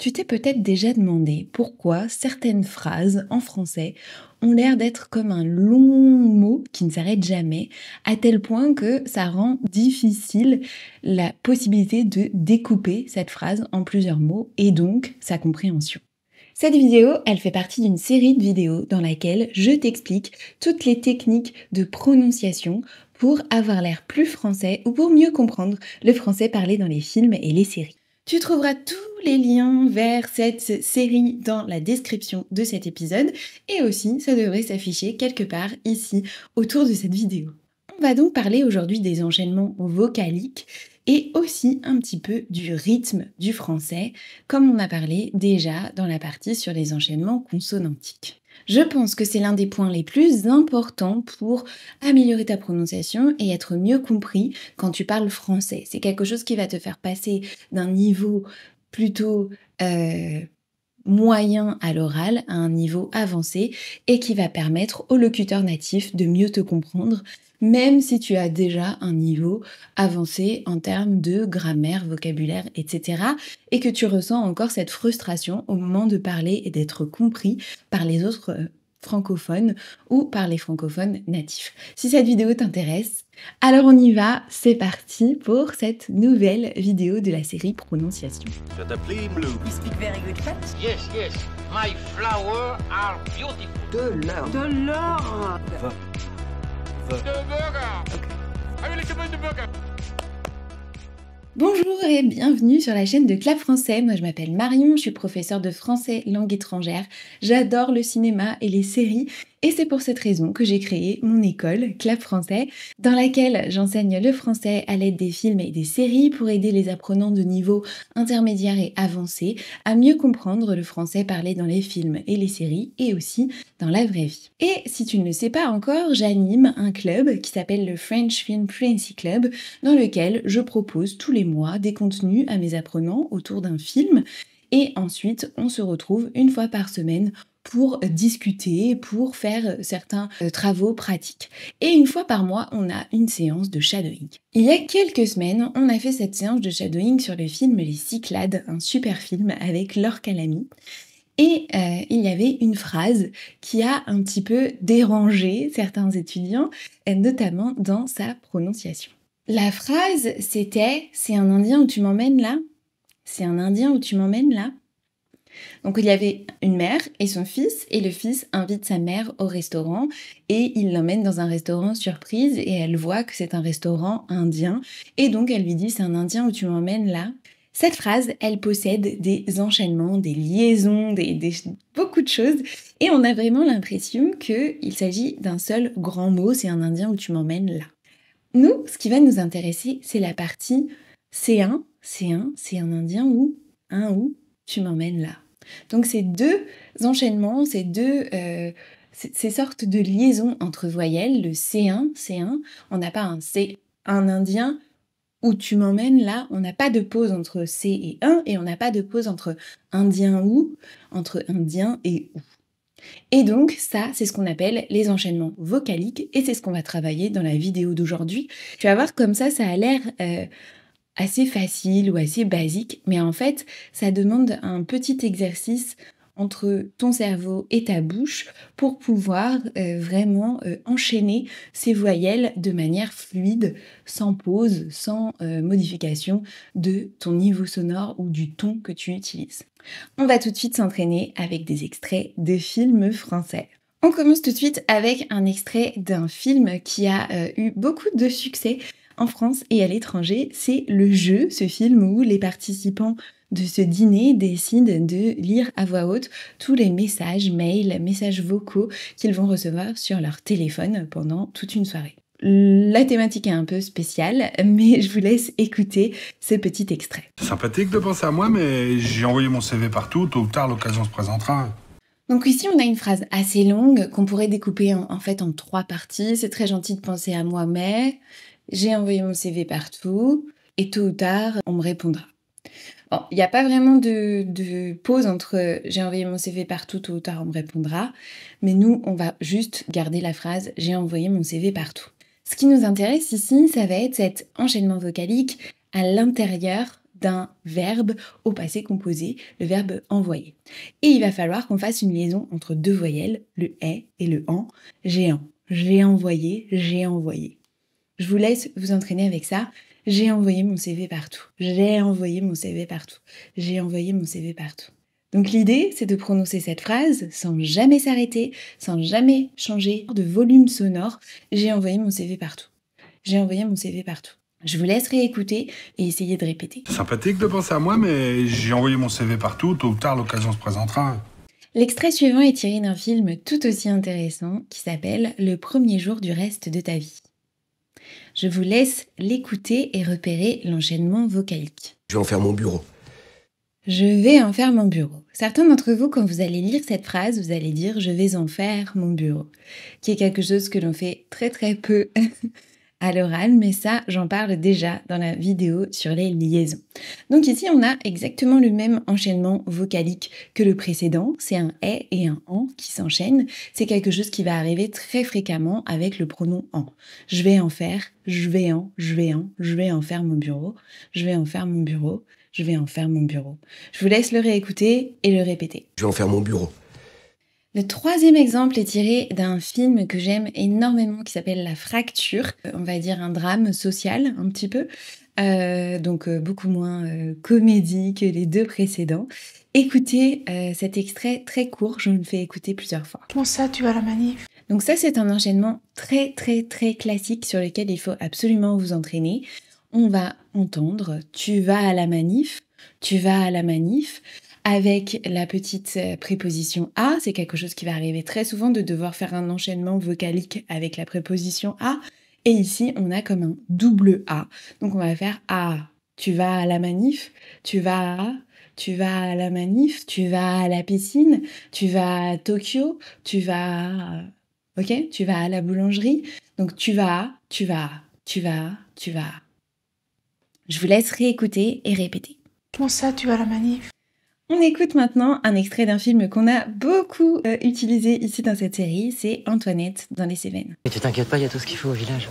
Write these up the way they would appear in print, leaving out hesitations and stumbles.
Tu t'es peut-être déjà demandé pourquoi certaines phrases en français ont l'air d'être comme un long mot qui ne s'arrête jamais, à tel point que ça rend difficile la possibilité de découper cette phrase en plusieurs mots et donc sa compréhension. Cette vidéo, elle fait partie d'une série de vidéos dans laquelle je t'explique toutes les techniques de prononciation pour avoir l'air plus français ou pour mieux comprendre le français parlé dans les films et les séries. Tu trouveras tous les liens vers cette série dans la description de cet épisode et aussi ça devrait s'afficher quelque part ici autour de cette vidéo. On va donc parler aujourd'hui des enchaînements vocaliques et aussi un petit peu du rythme du français, comme on a parlé déjà dans la partie sur les enchaînements consonantiques. Je pense que c'est l'un des points les plus importants pour améliorer ta prononciation et être mieux compris quand tu parles français. C'est quelque chose qui va te faire passer d'un niveau plutôt moyen à l'oral à un niveau avancé et qui va permettre au locuteur natif de mieux te comprendre, même si tu as déjà un niveau avancé en termes de grammaire, vocabulaire, etc. et que tu ressens encore cette frustration au moment de parler et d'être compris par les autres francophones ou par les francophones natifs. Si cette vidéo t'intéresse, alors on y va, c'est parti pour cette nouvelle vidéo de la série Prononciation. You speak very good French. Yes, yes. My flowers are beautiful. De l'or. The burger. Okay. I will recommend the burger. Bonjour et bienvenue sur la chaîne de Clap Français. Moi je m'appelle Marion, je suis professeure de français langue étrangère. J'adore le cinéma et les séries et c'est pour cette raison que j'ai créé mon école Clap Français dans laquelle j'enseigne le français à l'aide des films et des séries pour aider les apprenants de niveau intermédiaire et avancé à mieux comprendre le français parlé dans les films et les séries et aussi dans la vraie vie. Et si tu ne le sais pas encore, j'anime un club qui s'appelle le French Film Fluency Club dans lequel je propose tous les mois des contenus à mes apprenants autour d'un film et ensuite on se retrouve une fois par semaine pour discuter, pour faire certains travaux pratiques. Et une fois par mois, on a une séance de shadowing. Il y a quelques semaines, on a fait cette séance de shadowing sur le film Les Cyclades, un super film avec Laure Calamy. Et il y avait une phrase qui a un petit peu dérangé certains étudiants, notamment dans sa prononciation. La phrase, c'était « C'est un Indien où tu m'emmènes là ?» C'est un Indien où tu m'emmènes là ? Donc il y avait une mère et son fils, et le fils invite sa mère au restaurant, et il l'emmène dans un restaurant surprise, et elle voit que c'est un restaurant indien, et donc elle lui dit « C'est un Indien où tu m'emmènes là ?» Cette phrase, elle possède des enchaînements, des liaisons, beaucoup de choses, et on a vraiment l'impression qu'il s'agit d'un seul grand mot, c'est un Indien où tu m'emmènes là. Nous, ce qui va nous intéresser, c'est la partie c'est un Indien où tu m'emmènes là. Donc ces deux enchaînements, ces sortes de liaisons entre voyelles, le C1, on n'a pas un c'est un Indien où tu m'emmènes là, on n'a pas de pause entre C et un, et on n'a pas de pause entre indien ou, entre indien et ou. Et donc ça, c'est ce qu'on appelle les enchaînements vocaliques, et c'est ce qu'on va travailler dans la vidéo d'aujourd'hui. Tu vas voir comme ça a l'air assez facile ou assez basique, mais en fait, ça demande un petit exercice entre ton cerveau et ta bouche pour pouvoir vraiment enchaîner ces voyelles de manière fluide, sans pause, sans modification de ton niveau sonore ou du ton que tu utilises. On va tout de suite s'entraîner avec des extraits de films français. On commence tout de suite avec un extrait d'un film qui a eu beaucoup de succès en France et à l'étranger. C'est Le Jeu, ce film où les participants de ce dîner décident de lire à voix haute tous les messages, mails, messages vocaux qu'ils vont recevoir sur leur téléphone pendant toute une soirée. La thématique est un peu spéciale, mais je vous laisse écouter ce petit extrait. C'est sympathique de penser à moi, mais j'ai envoyé mon CV partout, tôt ou tard l'occasion se présentera. Donc ici, on a une phrase assez longue qu'on pourrait découper en 3 parties. C'est très gentil de penser à moi, mais j'ai envoyé mon CV partout et tôt ou tard, on me répondra. Bon, il n'y a pas vraiment de pause entre j'ai envoyé mon CV partout, tôt ou tard, on me répondra. Mais nous, on va juste garder la phrase j'ai envoyé mon CV partout. Ce qui nous intéresse ici, ça va être cet enchaînement vocalique à l'intérieur d'un verbe au passé composé, le verbe envoyer. Et il va falloir qu'on fasse une liaison entre deux voyelles, le est et le en, j'ai envoyé, j'ai envoyé. Je vous laisse vous entraîner avec ça. J'ai envoyé mon CV partout. J'ai envoyé mon CV partout. J'ai envoyé mon CV partout. Donc l'idée, c'est de prononcer cette phrase sans jamais s'arrêter, sans jamais changer de volume sonore. J'ai envoyé mon CV partout. J'ai envoyé mon CV partout. Je vous laisse réécouter et essayer de répéter. C'est sympathique de penser à moi, mais j'ai envoyé mon CV partout. Tôt ou tard, l'occasion se présentera. L'extrait suivant est tiré d'un film tout aussi intéressant qui s'appelle « Le premier jour du reste de ta vie ». Je vous laisse l'écouter et repérer l'enchaînement vocalique. Je vais en faire mon bureau. Je vais en faire mon bureau. Certains d'entre vous, quand vous allez lire cette phrase, vous allez dire « je vais en faire mon bureau », qui est quelque chose que l'on fait très très peu à l'oral, mais ça, j'en parle déjà dans la vidéo sur les liaisons. Donc ici, on a exactement le même enchaînement vocalique que le précédent. C'est un « est » et un « en » qui s'enchaînent. C'est quelque chose qui va arriver très fréquemment avec le pronom « en ». Je vais en faire, je vais en faire mon bureau, je vais en faire mon bureau, je vais en faire mon bureau. Je vous laisse le réécouter et le répéter. Je vais en faire mon bureau. Le troisième exemple est tiré d'un film que j'aime énormément qui s'appelle La Fracture. On va dire un drame social un petit peu, donc beaucoup moins comédie que les deux précédents. Écoutez cet extrait très court, je me le fais écouter plusieurs fois. Comment ça, tu vas à la manif? Donc ça, c'est un enchaînement très très très classique sur lequel il faut absolument vous entraîner. On va entendre « tu vas à la manif »,« tu vas à la manif », avec la petite préposition « à », c'est quelque chose qui va arriver très souvent de devoir faire un enchaînement vocalique avec la préposition « à ». Et ici, on a comme un double « a ». Donc on va faire « à ». Tu vas à la manif, tu vas à la manif, tu vas à la piscine, tu vas à Tokyo, tu vas à la boulangerie. Donc tu vas. Je vous laisse réécouter et répéter. Comment ça, tu vas à la manif? On écoute maintenant un extrait d'un film qu'on a beaucoup utilisé ici dans cette série, c'est Antoinette dans les Cévennes. Et tu t'inquiètes pas, il y a tout ce qu'il faut au village.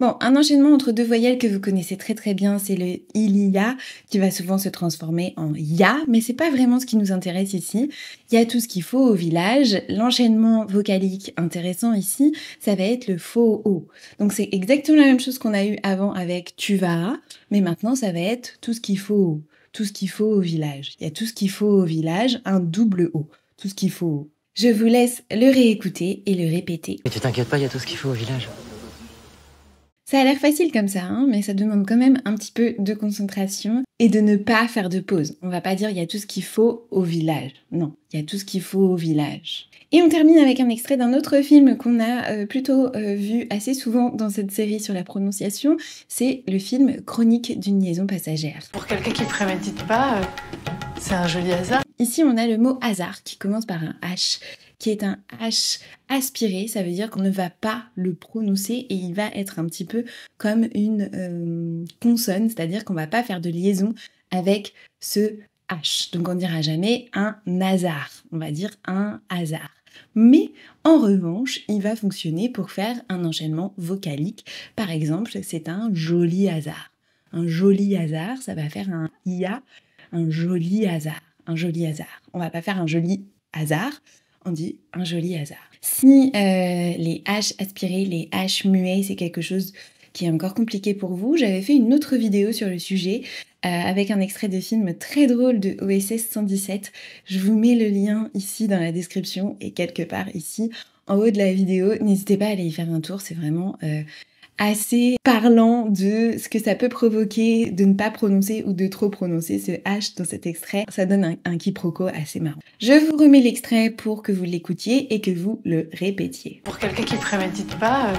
Bon, un enchaînement entre deux voyelles que vous connaissez très très bien, c'est le il y a, qui va souvent se transformer en ya, mais c'est pas vraiment ce qui nous intéresse ici. Il y a tout ce qu'il faut au village. L'enchaînement vocalique intéressant ici, ça va être le faux o. Donc c'est exactement la même chose qu'on a eu avant avec tu vas, mais maintenant ça va être tout ce qu'il faut. Tout ce qu'il faut au village. Il y a tout ce qu'il faut au village, un double O. Tout ce qu'il faut. Je vous laisse le réécouter et le répéter. Et tu t'inquiètes pas, il y a tout ce qu'il faut au village. Ça a l'air facile comme ça, hein, mais ça demande quand même un petit peu de concentration et de ne pas faire de pause. On va pas dire il y a tout ce qu'il faut au village. Non, il y a tout ce qu'il faut au village. Et on termine avec un extrait d'un autre film qu'on a plutôt vu assez souvent dans cette série sur la prononciation. C'est le film Chronique d'une liaison passagère. Pour quelqu'un qui prémédite pas, c'est un joli hasard. Ici, on a le mot hasard qui commence par un H, qui est un H aspiré. Ça veut dire qu'on ne va pas le prononcer et il va être un petit peu comme une consonne, c'est-à-dire qu'on va pas faire de liaison avec ce H. Donc on ne dira jamais un hasard, on va dire un hasard. Mais en revanche, il va fonctionner pour faire un enchaînement vocalique. Par exemple, c'est un joli hasard. Un joli hasard, ça va faire un ia, un joli hasard. Un joli hasard. On va pas faire un joli hasard, on dit un joli hasard. Si les H aspirés, les H muets, c'est quelque chose qui est encore compliqué pour vous, j'avais fait une autre vidéo sur le sujet avec un extrait de film très drôle de OSS 117. Je vous mets le lien ici dans la description et quelque part ici en haut de la vidéo. N'hésitez pas à aller y faire un tour, c'est vraiment assez parlant de ce que ça peut provoquer de ne pas prononcer ou de trop prononcer ce H dans cet extrait. Ça donne un quiproquo assez marrant. Je vous remets l'extrait pour que vous l'écoutiez et que vous le répétiez. Pour quelqu'un qui prémédite pas,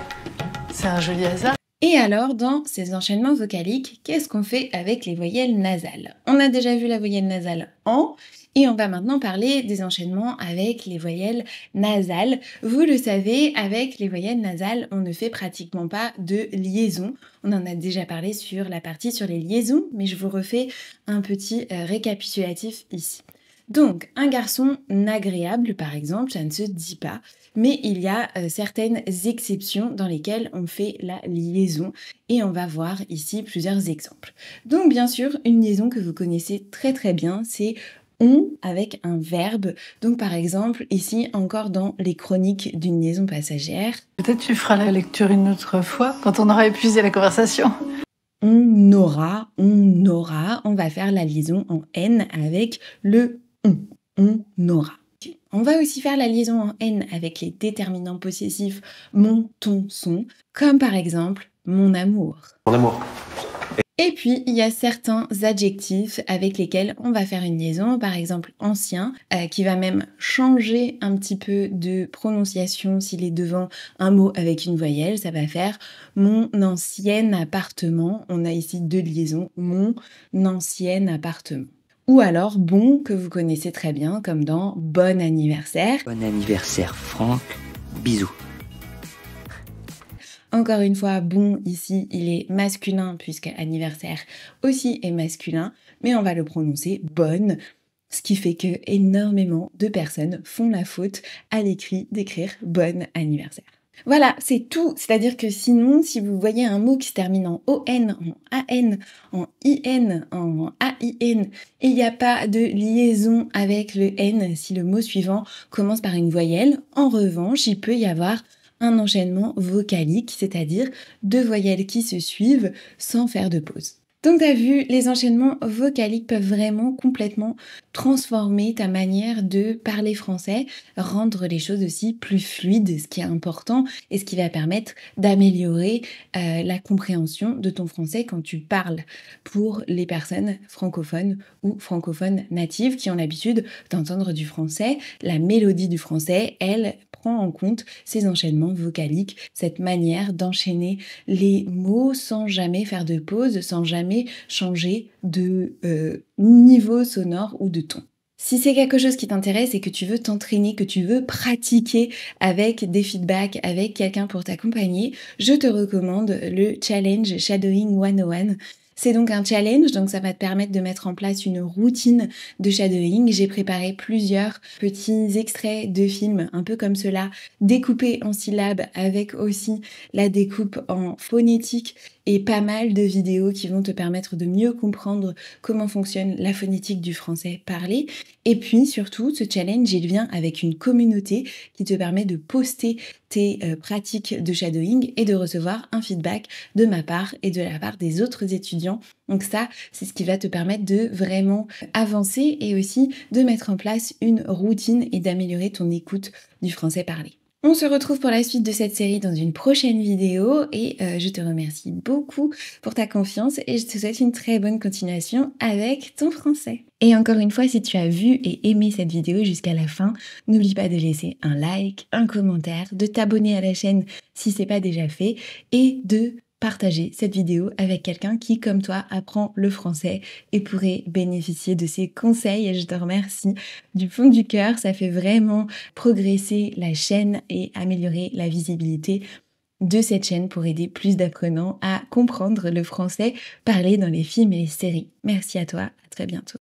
c'est un joli hasard. Et alors, dans ces enchaînements vocaliques, qu'est-ce qu'on fait avec les voyelles nasales? On a déjà vu la voyelle nasale en, et on va maintenant parler des enchaînements avec les voyelles nasales. Vous le savez, avec les voyelles nasales, on ne fait pratiquement pas de liaison. On en a déjà parlé sur la partie sur les liaisons, mais je vous refais un petit récapitulatif ici. Donc, un garçon agréable, par exemple, ça ne se dit pas, mais il y a certaines exceptions dans lesquelles on fait la liaison et on va voir ici plusieurs exemples. Donc, bien sûr, une liaison que vous connaissez très très bien, c'est on avec un verbe. Donc, par exemple, ici, encore dans les chroniques d'une liaison passagère. Peut-être tu feras la lecture une autre fois, quand on aura épuisé la conversation. On aura, on va faire la liaison en N avec le on aura. On va aussi faire la liaison en N avec les déterminants possessifs mon, ton, son, comme par exemple mon amour. Mon amour. Et puis, il y a certains adjectifs avec lesquels on va faire une liaison, par exemple ancien, qui va même changer un petit peu de prononciation s'il est devant un mot avec une voyelle. Ça va faire mon ancien appartement. On a ici deux liaisons, mon ancien appartement. Ou alors bon, que vous connaissez très bien, comme dans bon anniversaire. Bon anniversaire, Franck. Bisous. Encore une fois, bon, ici, il est masculin, puisque anniversaire aussi est masculin, mais on va le prononcer bonne, ce qui fait que énormément de personnes font la faute à l'écrit d'écrire bon anniversaire. Voilà, c'est tout. C'est-à-dire que sinon, si vous voyez un mot qui se termine en ON, en AN, en IN, en AIN, et il n'y a pas de liaison avec le N si le mot suivant commence par une voyelle, en revanche, il peut y avoir un enchaînement vocalique, c'est-à-dire deux voyelles qui se suivent sans faire de pause. Donc t'as vu, les enchaînements vocaliques peuvent vraiment complètement transformer ta manière de parler français, rendre les choses aussi plus fluides, ce qui est important et ce qui va permettre d'améliorer la compréhension de ton français quand tu parles pour les personnes francophones ou francophones natives qui ont l'habitude d'entendre du français. La mélodie du français, elle, prend en compte ces enchaînements vocaliques, cette manière d'enchaîner les mots sans jamais faire de pause, sans jamais changer de niveau sonore ou de ton. Si c'est quelque chose qui t'intéresse et que tu veux t'entraîner, que tu veux pratiquer avec des feedbacks, avec quelqu'un pour t'accompagner, je te recommande le challenge Shadowing 101. C'est donc un challenge, donc ça va te permettre de mettre en place une routine de shadowing. J'ai préparé plusieurs petits extraits de films, un peu comme cela, découpés en syllabes avec aussi la découpe en phonétique et pas mal de vidéos qui vont te permettre de mieux comprendre comment fonctionne la phonétique du français parlé. Et puis surtout, ce challenge, il vient avec une communauté qui te permet de poster tes pratiques de shadowing et de recevoir un feedback de ma part et de la part des autres étudiants. Donc ça, c'est ce qui va te permettre de vraiment avancer et aussi de mettre en place une routine et d'améliorer ton écoute du français parlé. On se retrouve pour la suite de cette série dans une prochaine vidéo et je te remercie beaucoup pour ta confiance et je te souhaite une très bonne continuation avec ton français. Et encore une fois, si tu as vu et aimé cette vidéo jusqu'à la fin, n'oublie pas de laisser un like, un commentaire, de t'abonner à la chaîne si c'est pas déjà fait et de partager cette vidéo avec quelqu'un qui, comme toi, apprend le français et pourrait bénéficier de ces conseils. Et je te remercie du fond du cœur. Ça fait vraiment progresser la chaîne et améliorer la visibilité de cette chaîne pour aider plus d'apprenants à comprendre le français parlé dans les films et les séries. Merci à toi. À très bientôt.